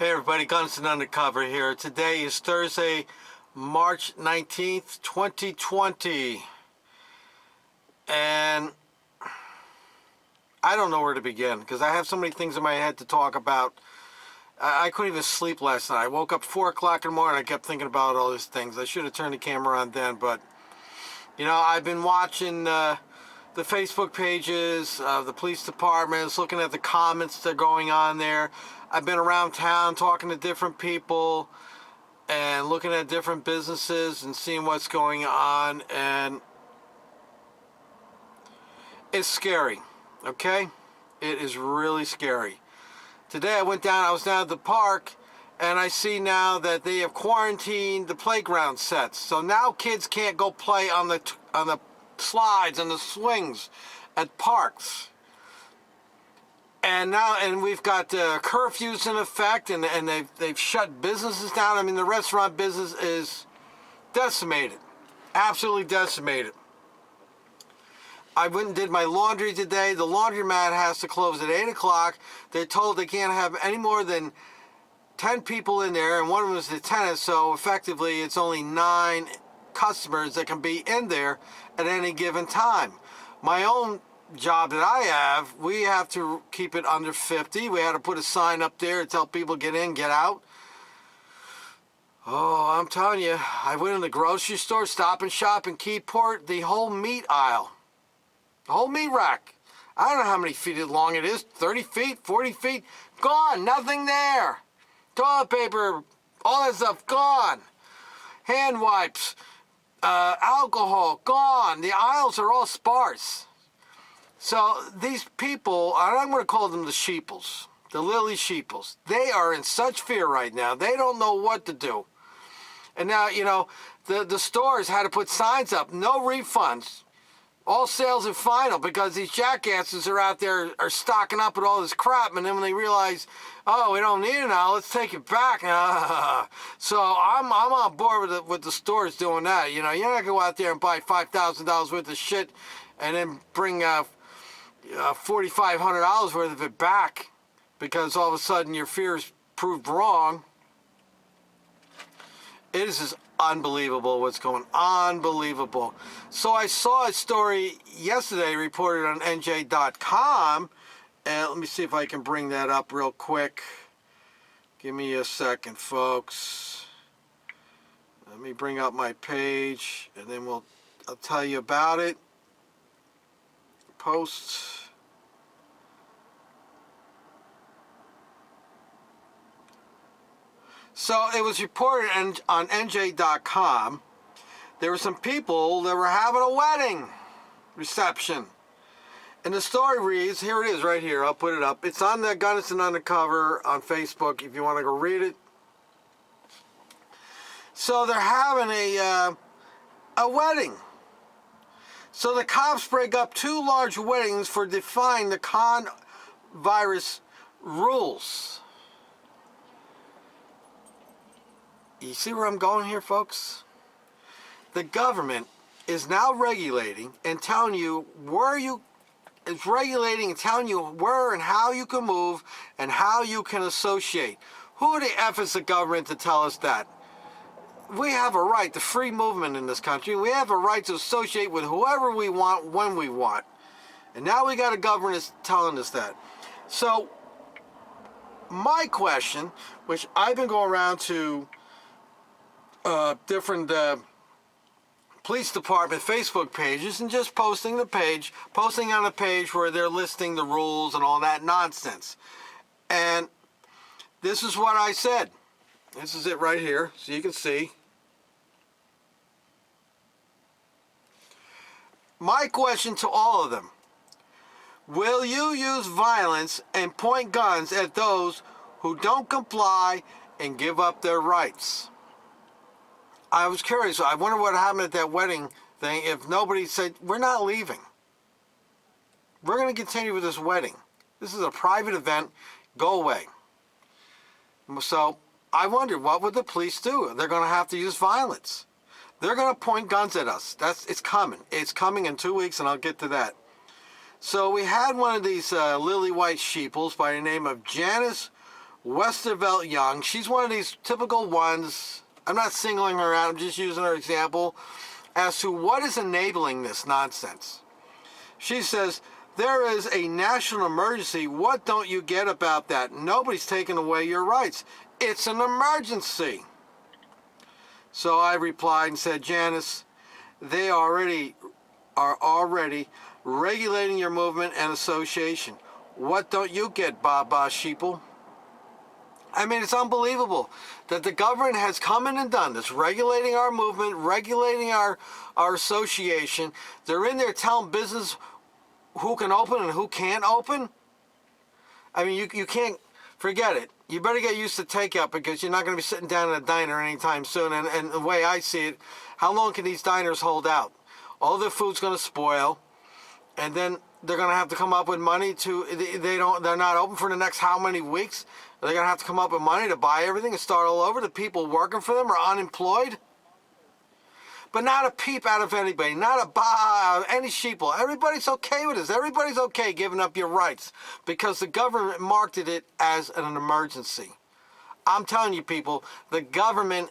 Hey everybody, Gunston Undercover here. Today is Thursday, March 19th, 2020. And I don't know where to begin because I have so many things in my head to talk about. I couldn't even sleep last night. I woke up 4 o'clock in the morning. I kept thinking about all these things. I should have turned the camera on then, but I've been watching the Facebook pages of the police departments, looking at the comments that are going on there. I've been around town talking to different people and looking at different businesses and seeing what's going on, and it's scary, okay? It is really scary. Today I was down at the park, and I see now that they have quarantined the playground sets. So now kids can't go play on the slides and the swings at parks. And we've got curfews in effect, and they've shut businesses down. I mean, the restaurant business is decimated, absolutely decimated. I went and did my laundry today. The laundromat has to close at 8 o'clock. They're told they can't have any more than 10 people in there, and one of them is the tenant, so effectively it's only 9 customers that can be in there at any given time. My own job that I have, we have to keep it under 50. We had to put a sign up there to tell people get in, get out. Oh, I'm telling you, I went in the grocery store, Stop and Shop in Keyport, the whole meat aisle, the whole meat rack. I don't know how many feet long it is, 30 feet, 40 feet, gone, nothing there. Toilet paper, all that stuff, gone. Hand wipes, alcohol, gone. The aisles are all sparse. So these people, I'm going to call them the sheeples, the lily sheeples, they are in such fear right now. They don't know what to do. And now, the stores had to put signs up, no refunds. All sales are final, because these jackasses are out there are stocking up with all this crap, and then when they realize, oh, we don't need it now, let's take it back. So I'm on board with the stores doing that. You're not going to go out there and buy $5,000 worth of shit and then bring $4,500 worth of it back because all of a sudden your fears proved wrong. It is just unbelievable what's going on. Unbelievable. So I saw a story yesterday reported on NJ.com, and let me see if I can bring that up real quick. Give me a second, folks. Let me bring up my page, and then I'll tell you about it. Posts. So it was reported on NJ.com. There were some people that were having a wedding reception. And the story reads, here it is right here, I'll put it up. It's on the Gunston Undercover on Facebook if you want to go read it. So they're having a wedding. So the cops break up 2 large weddings for defying the virus rules. You see where I'm going here, folks? The government is now regulating and telling you where and how you can move and how you can associate. Who the F is the government to tell us that? We have a right to free movement in this country. We have a right to associate with whoever we want, when we want. And now we got a government that's telling us that. So, my question, which I've been going around to different police department Facebook pages and just posting on the page where they're listing the rules and all that nonsense. And this is what I said. This is it right here, so you can see. My question to all of them: will you use violence and point guns at those who don't comply and give up their rights? I was curious. I wonder what happened at that wedding thing if nobody said, we're not leaving. We're going to continue with this wedding. This is a private event. Go away. So I wonder, what would the police do? They're going to have to use violence. They're going to point guns at us. It's coming. It's coming in 2 weeks, and I'll get to that. So we had one of these lily white sheeples by the name of Janice Westervelt Young. She's one of these typical ones. I'm not singling her out. I'm just using her example as to what is enabling this nonsense. She says, there is a national emergency. What don't you get about that? Nobody's taking away your rights. It's an emergency. So I replied and said, Janice, they are already regulating your movement and association. What don't you get, Baba Sheeple? I mean, it's unbelievable that the government has come in and done this, regulating our movement, regulating our association. They're in there telling business who can open and who can't open. I mean, you can't forget it. You better get used to takeout because you're not going to be sitting down in a diner anytime soon. And the way I see it, how long can these diners hold out? All their food's going to spoil, and then they're going to have to come up with money they're not open for the next how many weeks? They're going to have to come up with money to buy everything and start all over. The people working for them are unemployed. But not a peep out of anybody, not any sheeple. Everybody's okay with this. Everybody's okay giving up your rights because the government marketed it as an emergency. I'm telling you, people, the government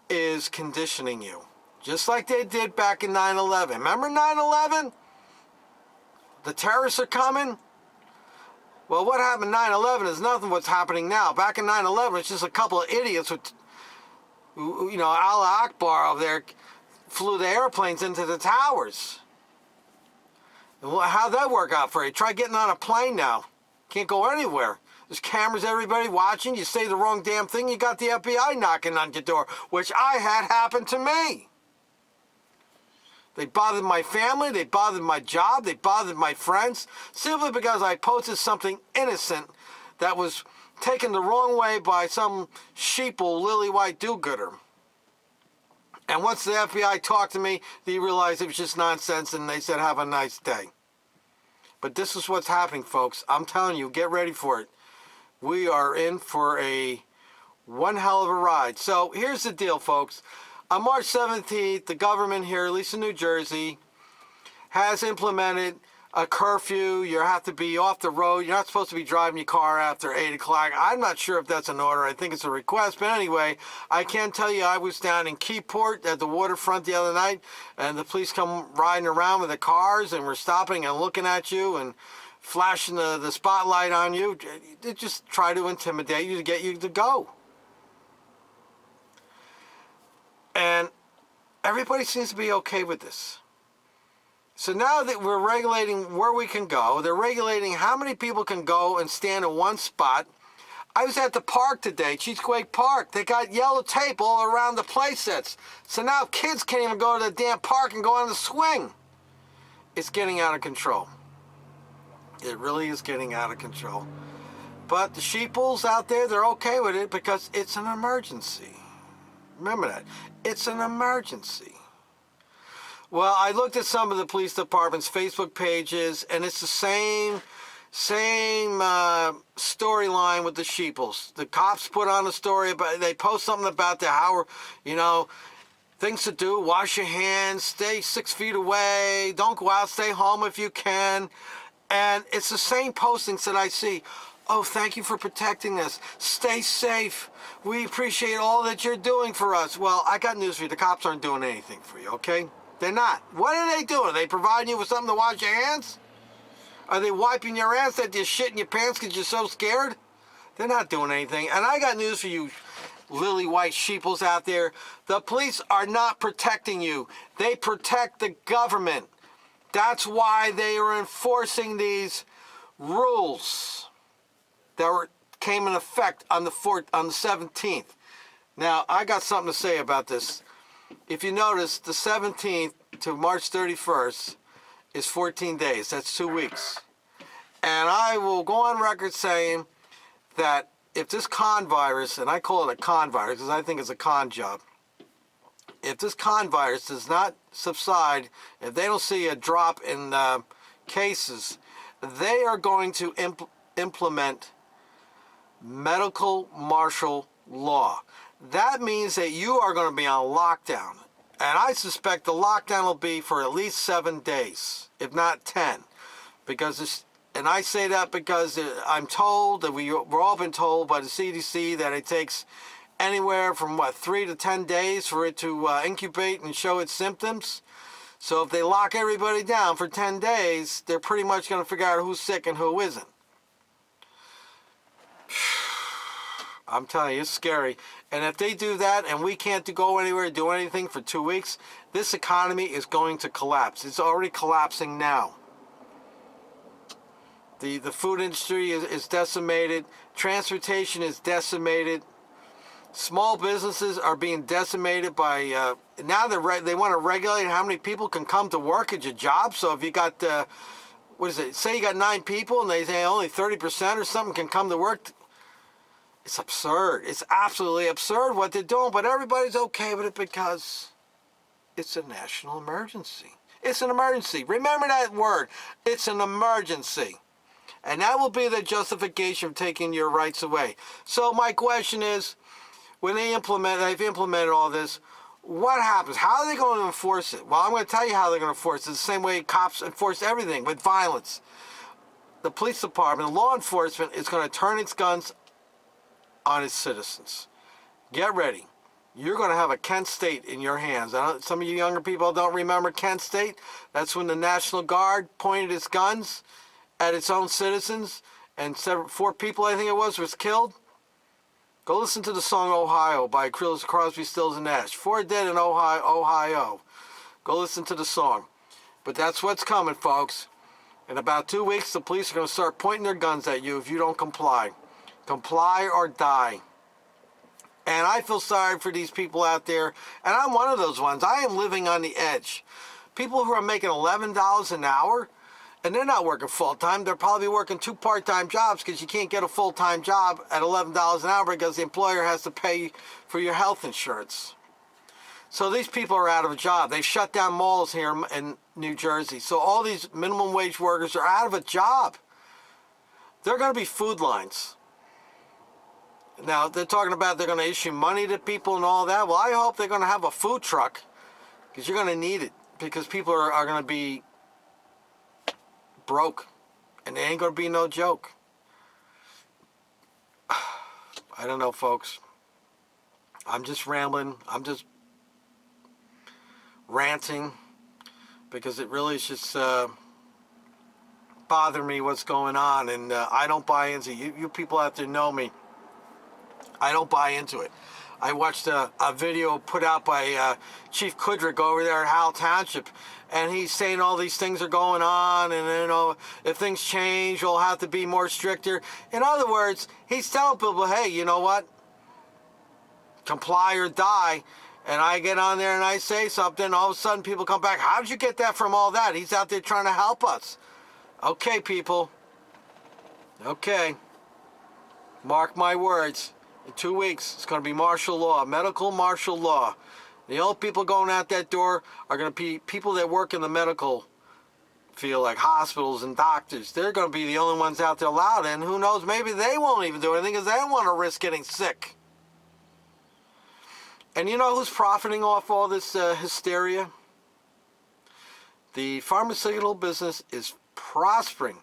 is conditioning you. Just like they did back in 9/11. Remember 9/11? The terrorists are coming. Well, what happened in 9/11 is nothing what's happening now. Back in 9/11, it's just a couple of idiots with, Allah Akbar over there, flew the airplanes into the towers. How'd that work out for you? Try getting on a plane now. Can't go anywhere. There's cameras, everybody watching. You say the wrong damn thing, you got the FBI knocking on your door, which I had happen to me. They bothered my family, they bothered my job, they bothered my friends, simply because I posted something innocent that was taken the wrong way by some sheeple, lily-white do-gooder. And once the FBI talked to me, they realized it was just nonsense, and they said, have a nice day. But this is what's happening, folks. I'm telling you, get ready for it. We are in for one hell of a ride. So here's the deal, folks. On March 17th, the government here, at least in New Jersey, has implemented a curfew. You have to be off the road. You're not supposed to be driving your car after 8 o'clock. I'm not sure if that's an order. I think it's a request. But anyway, I can tell you I was down in Keyport at the waterfront the other night, and the police come riding around with the cars, and we're stopping and looking at you and flashing the spotlight on you. They just try to intimidate you to get you to go. And everybody seems to be okay with this. So now that we're regulating where we can go, they're regulating how many people can go and stand in one spot. I was at the park today, Cheesequake Park. They got yellow tape all around the play sets. So now kids can't even go to the damn park and go on the swing. It's getting out of control. It really is getting out of control. But the sheeples out there, they're okay with it because it's an emergency. Remember that. It's an emergency. Well, I looked at some of the police department's Facebook pages, and it's the same storyline with the sheeples. The cops put on a story, but they post something about how, things to do. Wash your hands, stay 6 feet away, don't go out, stay home if you can. And it's the same postings that I see. Oh, thank you for protecting us. Stay safe. We appreciate all that you're doing for us. Well, I got news for you. The cops aren't doing anything for you, okay? They're not. What are they doing? Are they providing you with something to wash your hands? Are they wiping your ass that you're shitting your pants because you're so scared? They're not doing anything. And I got news for you, lily white sheeples out there. The police are not protecting you. They protect the government. That's why they are enforcing these rules that came in effect on the 17th. Now, I got something to say about this. If you notice, the 17th to March 31st is 14 days. That's 2 weeks. And I will go on record saying that if this con virus, and I call it a con virus because I think it's a con job, if this con virus does not subside, if they don't see a drop in cases, they are going to implement medical martial law. That means that you are going to be on lockdown. And I suspect the lockdown will be for at least 7 days, if not 10. Because And I say that because I'm told that we're all been told by the CDC that it takes anywhere from 3 to 10 days for it to incubate and show its symptoms. So if they lock everybody down for 10 days, they're pretty much going to figure out who's sick and who isn't. I'm telling you, it's scary. And if they do that and we can't go anywhere, do anything for 2 weeks, this economy is going to collapse. It's already collapsing now. The food industry is decimated. Transportation is decimated. Small businesses are being decimated by, now they want to regulate how many people can come to work at your job. So if you got, say you got 9 people and they say only 30% or something can come to work. It's absurd. It's absolutely absurd what they're doing, but everybody's okay with it because it's a national emergency. It's an emergency. Remember that word. It's an emergency. And that will be the justification of taking your rights away. So my question is, when they've implemented all this, what happens? How are they going to enforce it? Well, I'm going to tell you how they're going to enforce it. The same way cops enforce everything, with violence. The police department, the law enforcement, is going to turn its guns on its citizens. Get ready. You're going to have a Kent State in your hands. Some of you younger people don't remember Kent State. That's when the National Guard pointed its guns at its own citizens, and 4 people, I think it was killed. Go listen to the song Ohio by Crosby, Stills, and Nash. 4 dead in Ohio. Go listen to the song. But that's what's coming, folks. In about 2 weeks, the police are going to start pointing their guns at you if you don't comply. Comply or die. And I feel sorry for these people out there. And I'm one of those ones. I am living on the edge. People who are making $11 an hour, and they're not working full-time. They're probably working 2 part-time jobs because you can't get a full-time job at $11 an hour because the employer has to pay for your health insurance. So these people are out of a job. They shut down malls here in New Jersey. So all these minimum wage workers are out of a job. They're going to be food lines. Now, they're talking about they're going to issue money to people and all that. Well, I hope they're going to have a food truck because you're going to need it because people are going to be broke, and it ain't gonna be no joke. I don't know, folks. I'm just rambling. I'm just ranting because it really is just bothering me what's going on, and I don't buy into it. You people out there know me. I don't buy into it. I watched a video put out by Chief Kudrick over there at Howell Township, and he's saying all these things are going on, and if things change, we'll have to be more stricter. In other words, he's telling people, hey, you know what? Comply or die. And I get on there and I say something, all of a sudden people come back, how'd you get that from all that? He's out there trying to help us. Okay, people. Okay. Mark my words. In 2 weeks, it's going to be martial law, medical martial law. The only people going out that door are going to be people that work in the medical field, like hospitals and doctors. They're going to be the only ones out there allowed, and who knows, maybe they won't even do anything because they don't want to risk getting sick. And you know who's profiting off all this hysteria? The pharmaceutical business is prospering.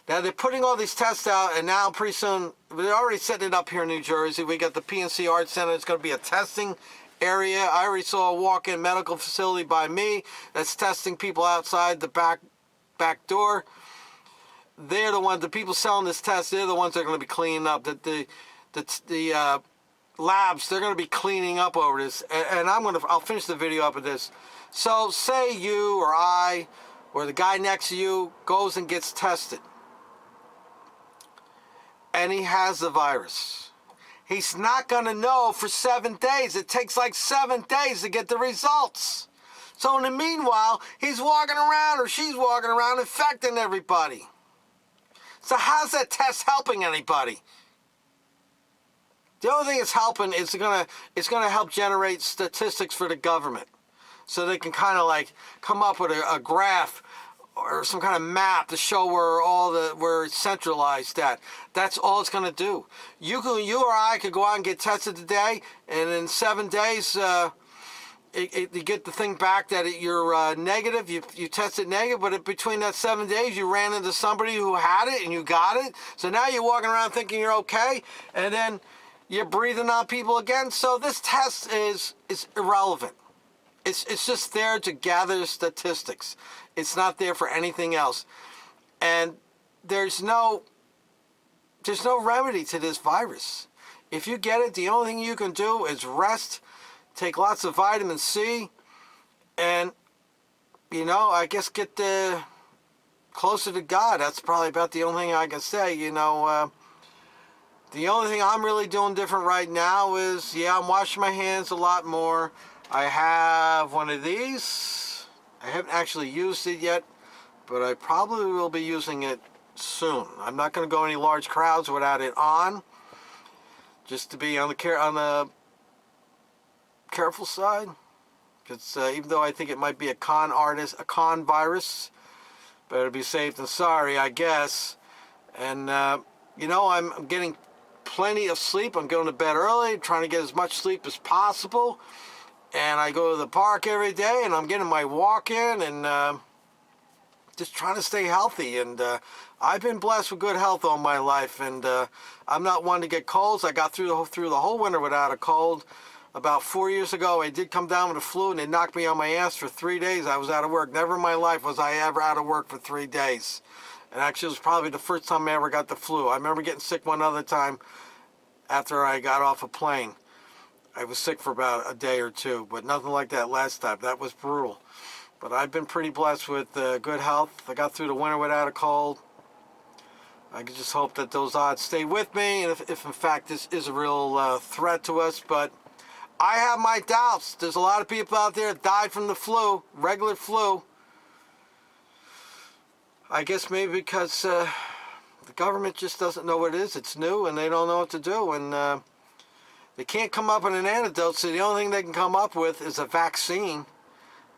Now, they're putting all these tests out, and now pretty soon, they're already setting it up here in New Jersey. We got the PNC Arts Center. It's going to be a testing area. I already saw a walk-in medical facility by me that's testing people outside the back door. They're the ones, the people selling this test, they're the ones that are going to be cleaning up. The labs, they're going to be cleaning up over this. And I'll finish the video up with this. So say you or I or the guy next to you goes and gets tested, and he has the virus. He's not going to know for 7 days. It takes like 7 days to get the results. So in the meanwhile, he's walking around or she's walking around infecting everybody. So how's that test helping anybody? The only thing it's helping is it's gonna help generate statistics for the government, so they can kind of like come up with a graph or some kind of map to show where it's centralized at. That's all it's going to do. You or I could go out and get tested today, and in 7 days, you get the thing back that you're negative. You tested negative, but between that 7 days, you ran into somebody who had it and you got it. So now you're walking around thinking you're okay, and then you're breathing on people again. So this test is irrelevant. It's just there to gather statistics. It's not there for anything else. And there's no remedy to this virus. If you get it, the only thing you can do is rest, take lots of vitamin C, and, I guess get closer to God. That's probably about the only thing I can say. The only thing I'm really doing different right now is, I'm washing my hands a lot more. I have one of these. I haven't actually used it yet, but I probably will be using it soon. I'm not going to go any large crowds without it on, just to be on the careful side. Because even though I think it might be a con virus, better be safe than sorry, I guess. And I'm getting plenty of sleep. I'm going to bed early, trying to get as much sleep as possible. And I go to the park every day, and I'm getting my walk in, and just trying to stay healthy. And I've been blessed with good health all my life, and I'm not one to get colds. I got through the whole winter without a cold. About 4 years ago, I did come down with a flu, and it knocked me on my ass for 3 days. I was out of work. Never in my life was I ever out of work for 3 days. And actually, it was probably the first time I ever got the flu. I remember getting sick one other time after I got off a plane. I was sick for about a day or two, but nothing like that last time. That was brutal. But I've been pretty blessed with good health. I got through the winter without a cold. I can just hope that those odds stay with me, and if in fact this is a real threat to us. But I have my doubts. There's a lot of people out there that died from the flu, regular flu. I guess maybe because the government just doesn't know what it is. It's new, and they don't know what to do. And they can't come up with an antidote, so the only thing they can come up with is a vaccine.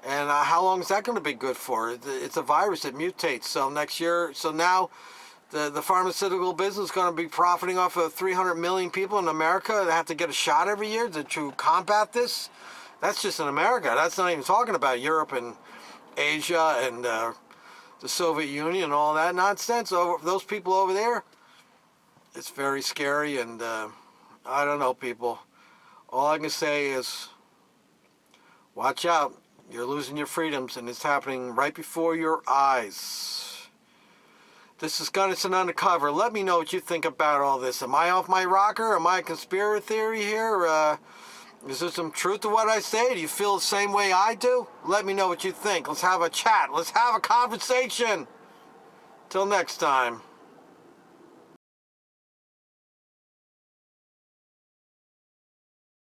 And how long is that going to be good for? It's a virus that mutates. So now the pharmaceutical business is going to be profiting off of 300 million people in America that have to get a shot every year to combat this. That's just in America. That's not even talking about Europe and Asia and the Soviet Union and all that nonsense. Those people over there, it's very scary, and I don't know, people. All I can say is, watch out. You're losing your freedoms, and it's happening right before your eyes. This is Gunnison Undercover. Let me know what you think about all this. Am I off my rocker? Am I a conspiracy theory here? Is there some truth to what I say? Do you feel the same way I do? Let me know what you think. Let's have a chat. Let's have a conversation. Till next time.